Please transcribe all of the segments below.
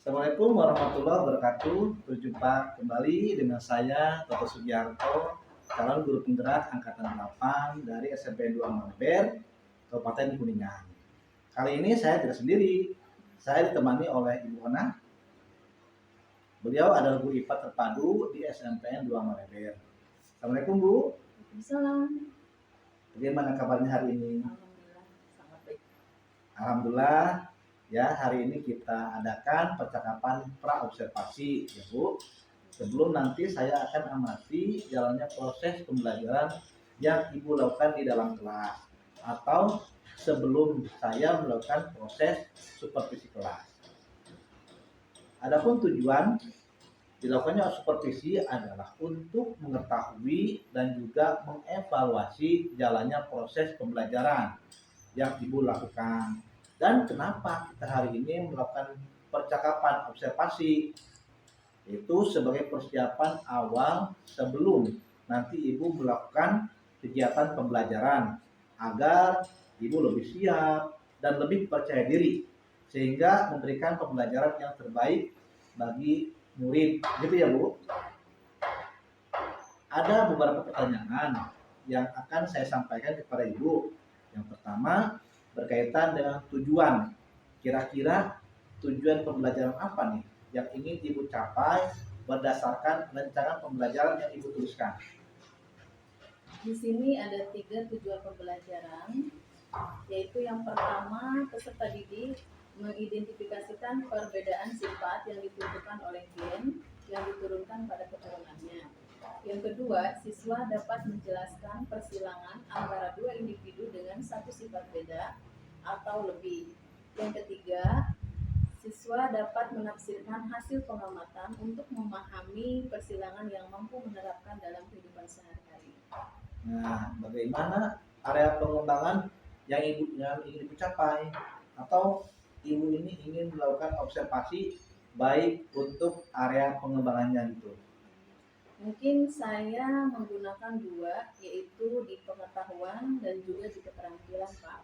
Assalamualaikum warahmatullahi wabarakatuh. Berjumpa kembali dengan saya Toto Sugiarto, calon guru penggerak angkatan 8 dari SMP 2 Malber, Kabupaten Kuningan. Kali ini saya tidak sendiri. Saya ditemani oleh Ibu Ona. Beliau adalah guru IPA terpadu di SMPN 2 Malber. Assalamualaikum Bu. Waalaikumsalam. Bagaimana kabarnya hari ini? Alhamdulillah sangat baik. Alhamdulillah. Ya, hari ini kita adakan percakapan praobservasi, ya Bu. Sebelum nanti saya akan amati jalannya proses pembelajaran yang Ibu lakukan di dalam kelas, atau sebelum saya melakukan proses supervisi kelas. Adapun tujuan dilakukannya supervisi adalah untuk mengetahui dan juga mengevaluasi jalannya proses pembelajaran yang Ibu lakukan. Dan kenapa kita hari ini melakukan percakapan observasi? Itu sebagai persiapan awal sebelum nanti Ibu melakukan kegiatan pembelajaran, agar Ibu lebih siap dan lebih percaya diri, sehingga memberikan pembelajaran yang terbaik bagi murid. Gitu ya Bu? Ada beberapa pertanyaan yang akan saya sampaikan kepada Ibu. Yang pertama, berkaitan dengan tujuan. Kira-kira tujuan pembelajaran apa nih yang ingin Ibu capai berdasarkan rancangan pembelajaran yang Ibu tuliskan? Di sini ada 3 tujuan pembelajaran, yaitu yang pertama, peserta didik mengidentifikasikan perbedaan sifat yang ditentukan oleh gen yang diturunkan pada keturunannya. Yang kedua, siswa dapat menjelaskan persilangan antara dua individu dengan satu sifat beda atau lebih. Yang ketiga, siswa dapat menafsirkan hasil pengamatan untuk memahami persilangan yang mampu menerapkan dalam kehidupan sehari-hari. Nah, bagaimana area pengembangan yang ingin Ibu capai? Atau Ibu ini ingin melakukan observasi baik untuk area pengembangannya gitu? Mungkin saya menggunakan 2, yaitu di pengetahuan dan juga di keterampilan, Pak.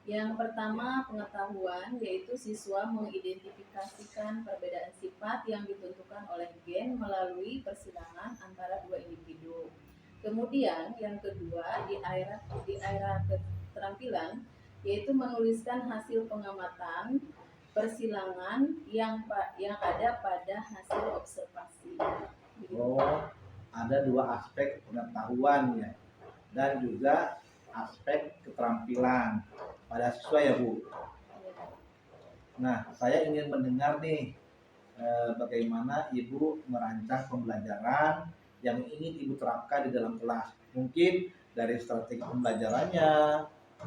Yang pertama, pengetahuan, yaitu siswa mengidentifikasikan perbedaan sifat yang ditentukan oleh gen melalui persilangan antara dua individu. Kemudian yang kedua, di area keterampilan, yaitu menuliskan hasil pengamatan persilangan yang ada pada hasil observasi. Oh, ada 2 aspek pengetahuan ya, dan juga aspek keterampilan pada siswa ya Bu. Nah, saya ingin mendengar nih bagaimana Ibu merancang pembelajaran yang ingin Ibu terapkan di dalam kelas. Mungkin dari strategi pembelajarannya,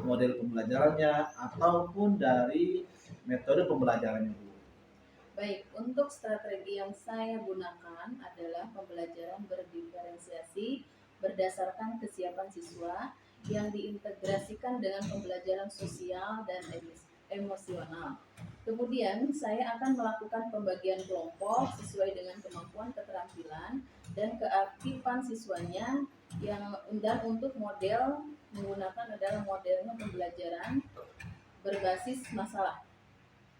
model pembelajarannya, ataupun dari metode pembelajarannya Bu. Baik, untuk strategi yang saya gunakan adalah pembelajaran berdiferensiasi berdasarkan kesiapan siswa yang diintegrasikan dengan pembelajaran sosial dan emosional. Kemudian, saya akan melakukan pembagian kelompok sesuai dengan kemampuan keterampilan dan keaktifan siswanya dan untuk model menggunakan adalah modelnya pembelajaran berbasis masalah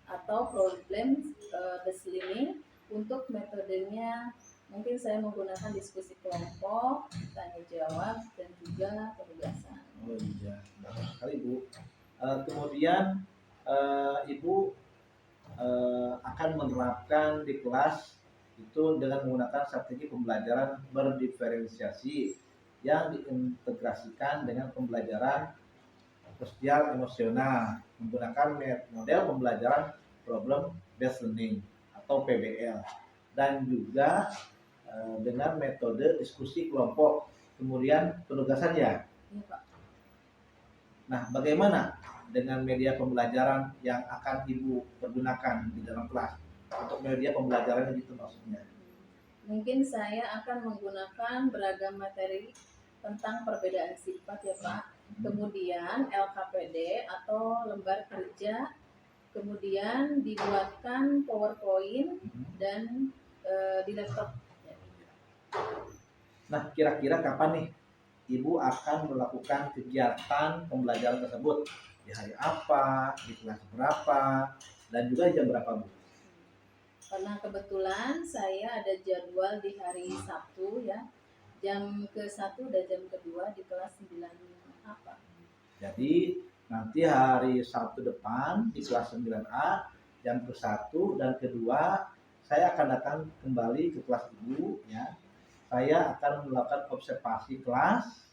atau problem based learning. Untuk metodenya mungkin saya menggunakan diskusi kelompok, tanya jawab, dan juga penugasan. Oh iya, bagus sekali Bu. Kemudian Ibu akan menerapkan di kelas itu dengan menggunakan strategi pembelajaran berdiferensiasi yang diintegrasikan dengan pembelajaran sosial emosional menggunakan model pembelajaran problem based learning atau PBL, dan juga dengan metode diskusi kelompok, kemudian penugasan ya. Iya, Pak. Nah, bagaimana dengan media pembelajaran yang akan Ibu pergunakan di dalam kelas? Untuk media pembelajaran itu maksudnya. Mungkin saya akan menggunakan beragam materi tentang perbedaan sifat ya Pak. Kemudian LKPD atau lembar kerja, kemudian dibuatkan PowerPoint dan di laptop. Nah, kira-kira kapan nih Ibu akan melakukan kegiatan pembelajaran tersebut? Di hari apa, di kelas berapa, dan juga jam berapa Bu? Karena kebetulan saya ada jadwal di hari Sabtu ya, jam ke-1 dan jam kedua di kelas 9 apa. Jadi nanti hari Sabtu depan di kelas 9A jam ke-1 dan kedua saya akan datang kembali ke kelas Ibu ya. Saya akan melakukan observasi kelas,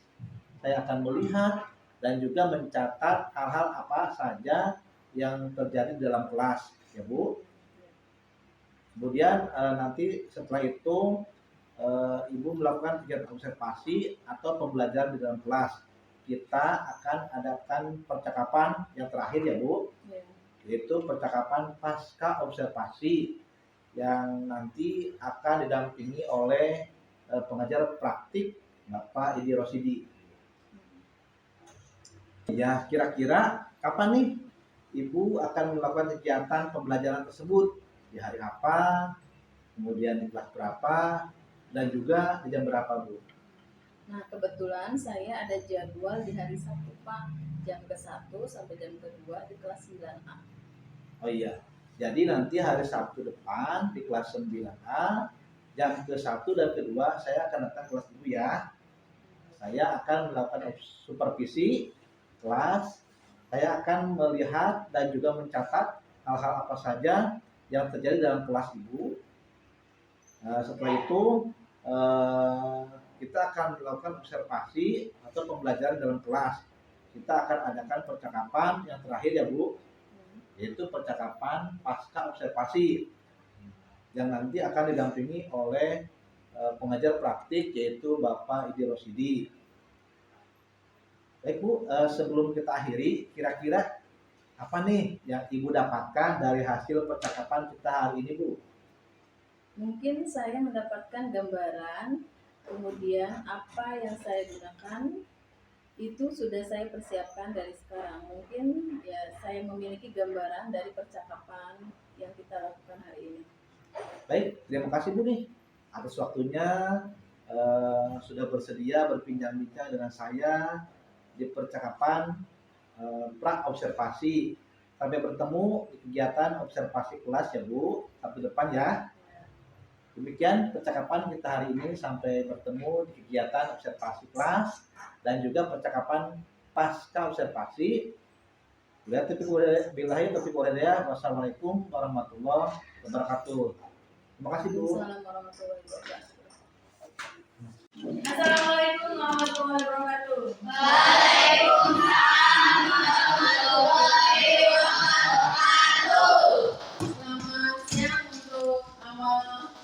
saya akan melihat dan juga mencatat hal-hal apa saja yang terjadi di dalam kelas ya Bu. Kemudian nanti setelah itu Ibu melakukan kegiatan observasi atau pembelajaran di dalam kelas. Kita akan adakan percakapan yang terakhir ya Bu, yaitu percakapan pasca observasi yang nanti akan didampingi oleh pengajar praktik Bapak Idi Rosidi. Ya, kira-kira kapan nih Ibu akan melakukan kegiatan pembelajaran tersebut? Di hari apa? Kemudian di kelas berapa? Dan juga di jam berapa, Bu? Nah, kebetulan saya ada jadwal di hari Sabtu, Pak, jam ke-1 sampai jam kedua di kelas 9A. Oh iya, jadi nanti hari Sabtu depan di kelas 9A, jam ke-1 dan kedua saya akan datang kelas Ibu ya. Saya akan melakukan supervisi kelas, saya akan melihat dan juga mencatat hal-hal apa saja yang terjadi dalam kelas Ibu. Setelah itu kita akan melakukan observasi atau pembelajaran dalam kelas. Kita akan adakan percakapan yang terakhir ya Bu, yaitu percakapan pasca observasi yang nanti akan didampingi oleh pengajar praktik yaitu Bapak Idi Rosidi. Baik Bu, sebelum kita akhiri, kira-kira apa nih yang Ibu dapatkan dari hasil percakapan kita hari ini Bu? Mungkin saya mendapatkan gambaran, kemudian apa yang saya gunakan itu sudah saya persiapkan dari sekarang. Mungkin ya saya memiliki gambaran dari percakapan yang kita lakukan hari ini. Baik, terima kasih Bu nih atas waktunya sudah bersedia berbincang-bincang dengan saya di percakapan pra observasi. Sampai bertemu di kegiatan observasi kelas ya Bu, Sabtu depan ya. Demikian percakapan kita hari ini, sampai bertemu di kegiatan observasi kelas dan juga percakapan pasca observasi. Wassalamualaikum warahmatullahi wabarakatuh. Terima kasih Bu. Assalamualaikum warahmatullahi wabarakatuh. Selamat siang untuk awal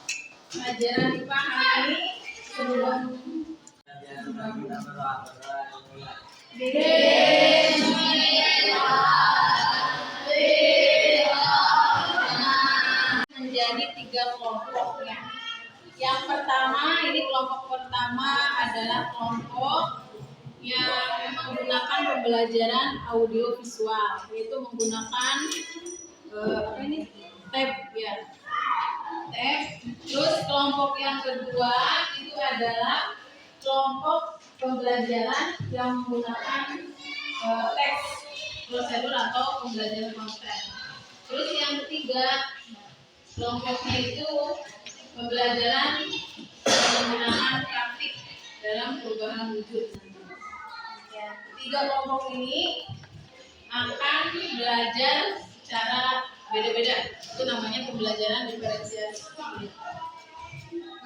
pelajaran IPA hari ini. Sebelum menjadi 3 kelompok ya. Yang pertama, ini kelompok pertama adalah kelompok yang menggunakan pembelajaran audio visual, yaitu menggunakan tab ya. Tab. Terus kelompok yang kedua itu adalah kelompok pembelajaran yang menggunakan teks prosedur atau pembelajaran konten. Terus yang ketiga kelompoknya itu pembelajaran menggunakan praktik dalam perubahan wujud. Ya, 3 kelompok ini akan belajar secara beda-beda. Itu namanya pembelajaran diferensiasi.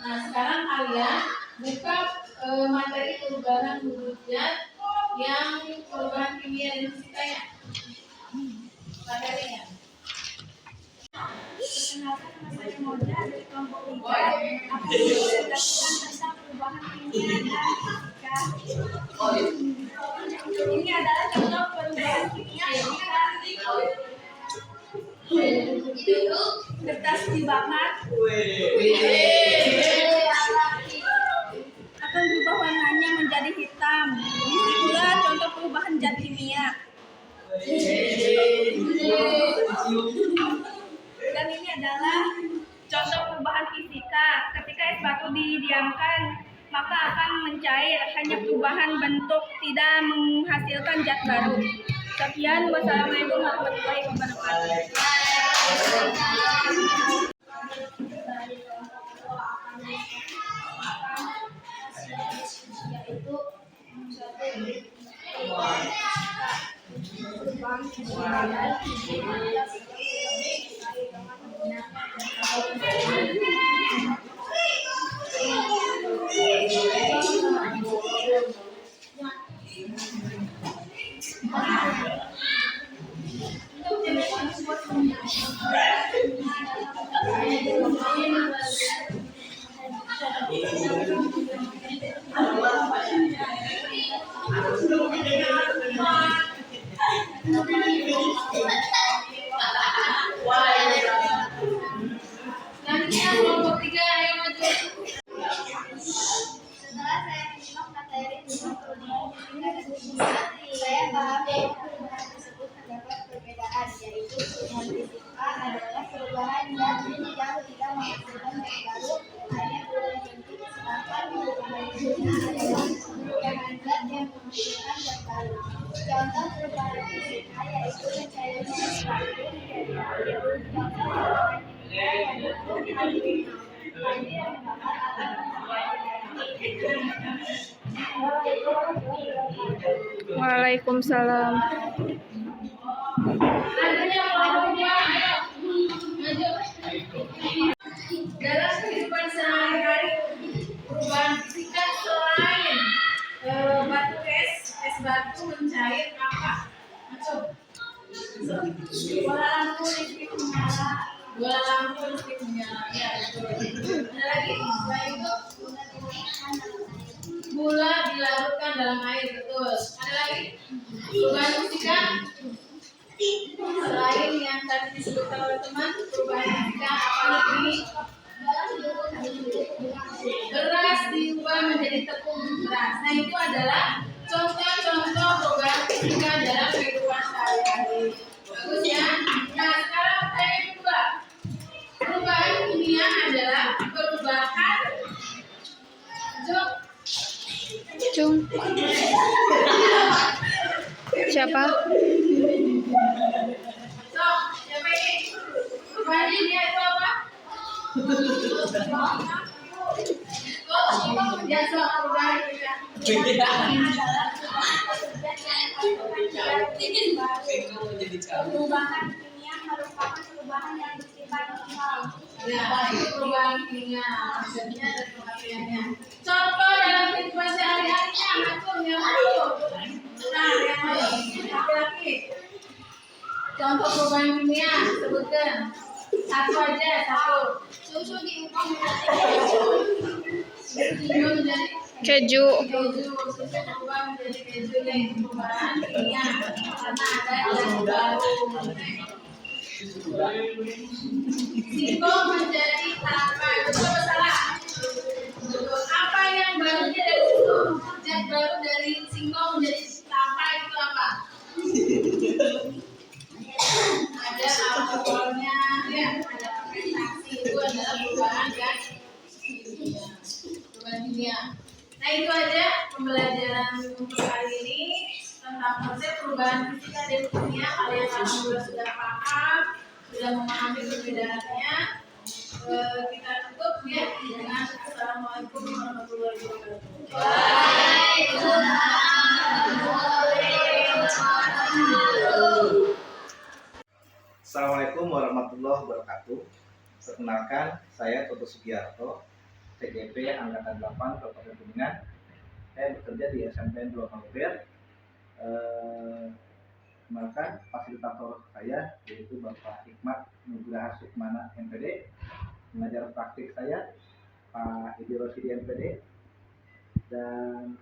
Nah, sekarang kalian buka materi perubahan wujud zat yang perubahan kimia dan fisikanya. Materinya. Perkenalkan, saya Moda dari kelompok 3 akan menjelaskan tentang perubahan kimia dan fisika. Ini adalah contoh perubahan kimia fisika. Kertas dibakar akan berubah warnanya menjadi hitam. Disitulah contoh perubahan zat kimia. Dan ini adalah contoh perubahan fisika. Ketika es batu didiamkan, maka akan mencair. Hanya perubahan bentuk, tidak menghasilkan zat baru. Sekian, wassalamualaikum warahmatullahi wabarakatuh. Nanti kelompok 3 ayo maju. Setelah saya menyimak materi tentang perubahan fisika dan kimia, saya paham bahwa perubahan tersebut terdapat perbedaan, yaitu perubahan fisika adalah perubahan yang tidak menghasilkan zat baru, hanya berhenti, sedangkan perubahan kimia adalah perubahan zat yang menghasilkan zat baru. Contoh perubahan fisika yaitu pencairan yang baru menjadi air. Contoh perubahan kimia yaitu air yang membakar akan Waalaikumsalam. Selanjutnya kelompok 2 ayo maju. Dalam kehidupan sehari-hari, perubahan fisika selain batu es batu mencair apa? Maju. Bola lampu listrik menyala. Bola lampu listrik menyala. Ya, betul. Ada lagi? Selain itu, gula dilarutkan dalam air, betul. Ada lagi? Perubahan fisika selain yang tadi disebutkan oleh teman, perubahan fisika apa lagi? Beras diubah menjadi tepung beras. Nah, itu adalah contoh-contoh perubahan fisika dalam kehidupan sehari-hari. Bagus ya. Nah, sekarang pertanyaan kedua. Perubahan kimia adalah perubahan Cung. Siapa? So, siapa ini? Perubahan kimia itu apa? Jasa perubahan kimia. Perubahan kimia merupakan perubahan yang bersifat lokal. Ya, itu perubahan kimia. Maksudnya dan pengertiannya. Contoh dalam kehidupan sehari-harinya, maksud yang mana? Nah, yang mana? Laki-laki. Contoh perubahan kimia, sebutkan. Satu aja, satu. Susu diubah menjadi keju. Susu menjadi Keju. keju. Susu berubah menjadi keju, yaitu perubahan kimia. Karena ada yang baru. Singkong menjadi tapai. Betul atau salah? Betul. Apa yang barunya dari situ? Zat baru dari singkong menjadi tapai itu apa? Ada alkoholnya, ya, ada fermentasi. Itu adalah perubahan kan? Kimia. Perubahan kimia. Nah, itu aja pembelajaran untuk hari ini tentang konsep perubahan fisika dan kimia. Kalian alhamdulillah sudah paham, sudah memahami perbedaannya. Kita tutup ya dengan assalamualaikum warahmatullahi wabarakatuh. Assalamualaikum warahmatullahi wabarakatuh. Perkenalkan, saya Toto Sugiarto, CGP Angkatan 8 Kabupaten Kuningan. Saya bekerja di SMPN 2 Maluber. Maka fasilitator saya yaitu Bapak Hikmat Nugraha Sukmana MPD. Pengajar praktik saya Pak Edi Rosidi MPD. Dan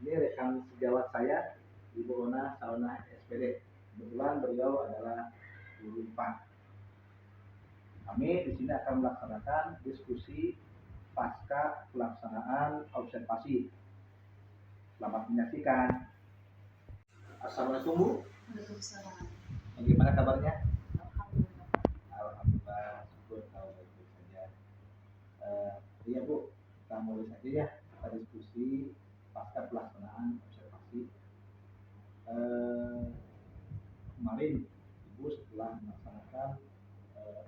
ini rekan sejawat saya Ibu Ona Sauna SPD. Kebetulan beliau adalah guru IPA. Kami di sini akan melaksanakan diskusi pasca pelaksanaan observasi. Selamat menyaksikan. Assalamualaikum Bu. Waalaikumsalam. Bagaimana kabarnya? Alhamdulillah. Alhamdulillah, syukur kalau baik saja. Iya Bu, kita mulai saja ya. Kita diskusi pasca pelaksanaan observasi. Kemarin Ibu setelah melaksanakan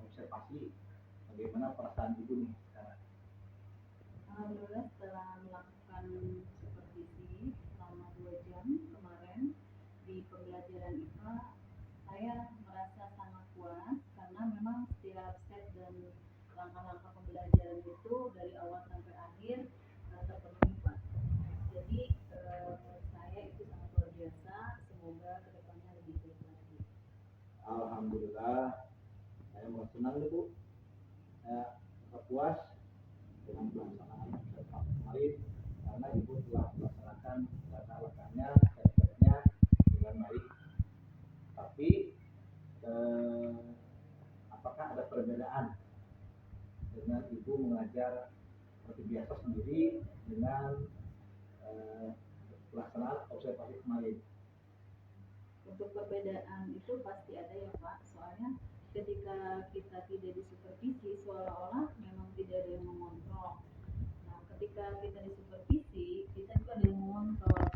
observasi, bagaimana perasaan Ibu nih sekarang? Alhamdulillah setelah melakukan supervisi selama 2 jam kemarin di pembelajaran IPA, saya merasa sangat puas karena memang setiap step dan langkah-langkah pembelajaran itu dari awal sampai akhir terpenuhi Pak. Jadi saya itu sangat luar biasa. Semoga kedepannya lebih baik lagi. Alhamdulillah, saya merasa senang nih Bu. puas dengan pelaksanaan observasi kemarin karena Ibu telah melaksanakan langkah-langkahnya, step-stepnya dengan baik. Tapi apakah ada perbedaan dengan Ibu mengajar seperti biasa sendiri dengan pelaksanaan observasi kemarin? Untuk perbedaan itu pasti ada ya Pak, soalnya ketika kita tidak disupervisi seolah-olah memang tidak ada yang mengontrol. Nah, ketika kita disupervisi, kita juga ada yang mengontrol.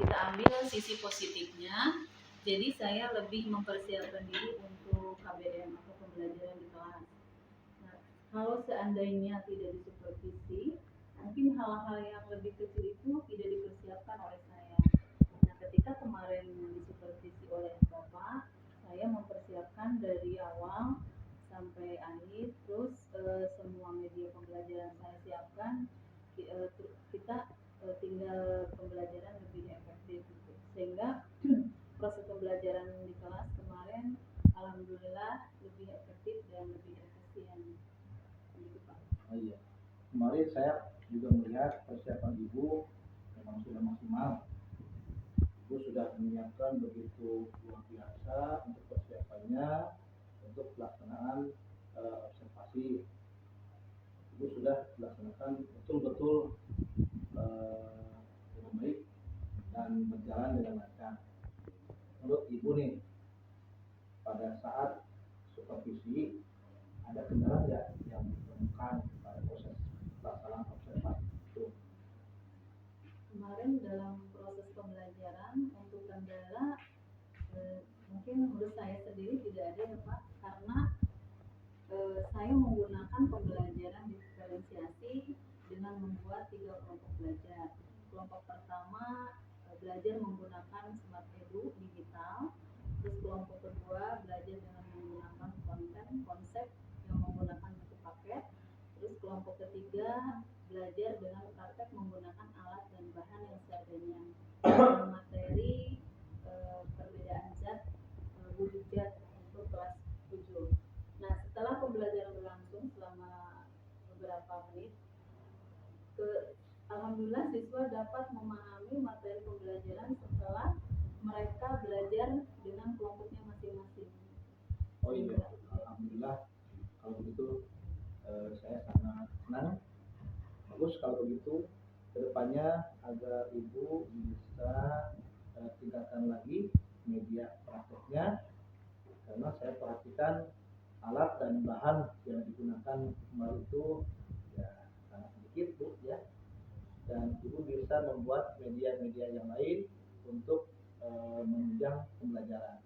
Kita ambil sisi positifnya, jadi saya lebih mempersiapkan diri untuk KBM atau pembelajaran di kelas. Nah, kalau seandainya tidak disupervisi, mungkin hal-hal yang lebih kecil itu tidak dipersiapkan oleh saya. Nah, ketika kemarin disupervisi oleh Bapak, saya mempersiapkan dari awal sampai akhir, terus semua media pembelajaran saya siapkan, kita tinggal pembelajaran lebih efektif gitu. Sehingga proses pembelajaran di kelas kemarin alhamdulillah lebih efektif dan lebih efisien gitu Pak. Oh iya, kemarin saya juga melihat persiapan Ibu memang sudah maksimal. Ibu sudah menyiapkan begitu luar biasa untuk persiapannya untuk pelaksanaan observasi. Ibu sudah melaksanakan betul-betul dengan baik dan berjalan dengan lancar. Menurut Ibu nih, pada saat supervisi ada kendala nggak yang ditemukan pada proses pelaksanaan observasi itu? Kemarin dalam proses pembelajaran untuk kendala mungkin menurut saya sendiri tidak ada ya Pak, karena saya menggunakan pembelajaran diferensiasi dengan membuat 3 kelompok belajar. Kelompok pertama belajar menggunakan Smart Edu digital, terus kelompok kedua belajar dengan menggunakan konten konsep yang menggunakan bentuk paket, terus kelompok ketiga belajar dengan praktek menggunakan alat dan bahan yang seadanya. Materi perbedaan zat, wujud zat untuk kelas 7. Nah, setelah pembelajaran berlangsung selama beberapa menit, alhamdulillah siswa dapat memahami materi pembelajaran setelah mereka belajar dengan kelompoknya masing-masing. Oh iya, alhamdulillah kalau begitu saya sangat senang. Bagus kalau begitu, kedepannya agar Ibu bisa tingkatkan lagi media prakteknya, karena saya perhatikan alat dan bahan yang digunakan kemarin itu ya sangat sedikit Bu ya, dan Ibu bisa membuat media-media yang lain untuk menunjang pembelajaran.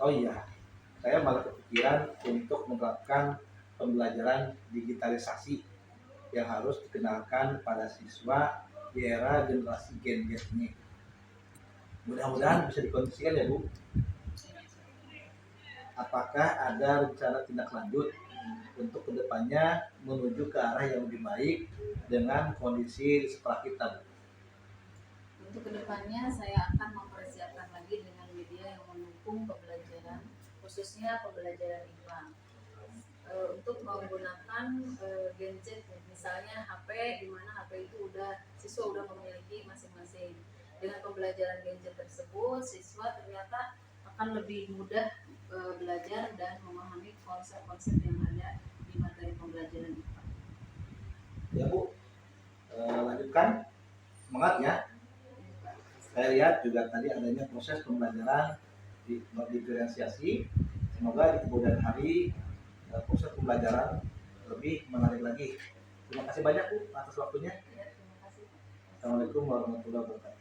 Oh iya, saya malah kepikiran untuk menerapkan pembelajaran digitalisasi yang harus dikenalkan pada siswa di era generasi Gen Z ini. Mudah-mudahan bisa dikondisikan ya Bu. Apakah ada rencana tindak lanjut untuk kedepannya menuju ke arah yang lebih baik dengan kondisi sekolah kita Bu? Untuk kedepannya saya akan mempersiapkan lagi dengan media yang mendukung pembelajaran, khususnya pembelajaran IPA. Untuk menggunakan gadget, misalnya HP, di mana HP itu siswa udah memiliki masing-masing. Dengan pembelajaran gadget tersebut, siswa ternyata akan lebih mudah belajar dan memahami konsep-konsep yang ada di materi pembelajaran IPA. Ya Bu, lanjutkan, semangat ya. Saya lihat juga tadi adanya proses pembelajaran diferensiasi. Semoga di kemudian hari proses pembelajaran lebih menarik lagi. Terima kasih banyak Bu atas waktunya. Ya, terima kasih. Assalamualaikum warahmatullahi wabarakatuh.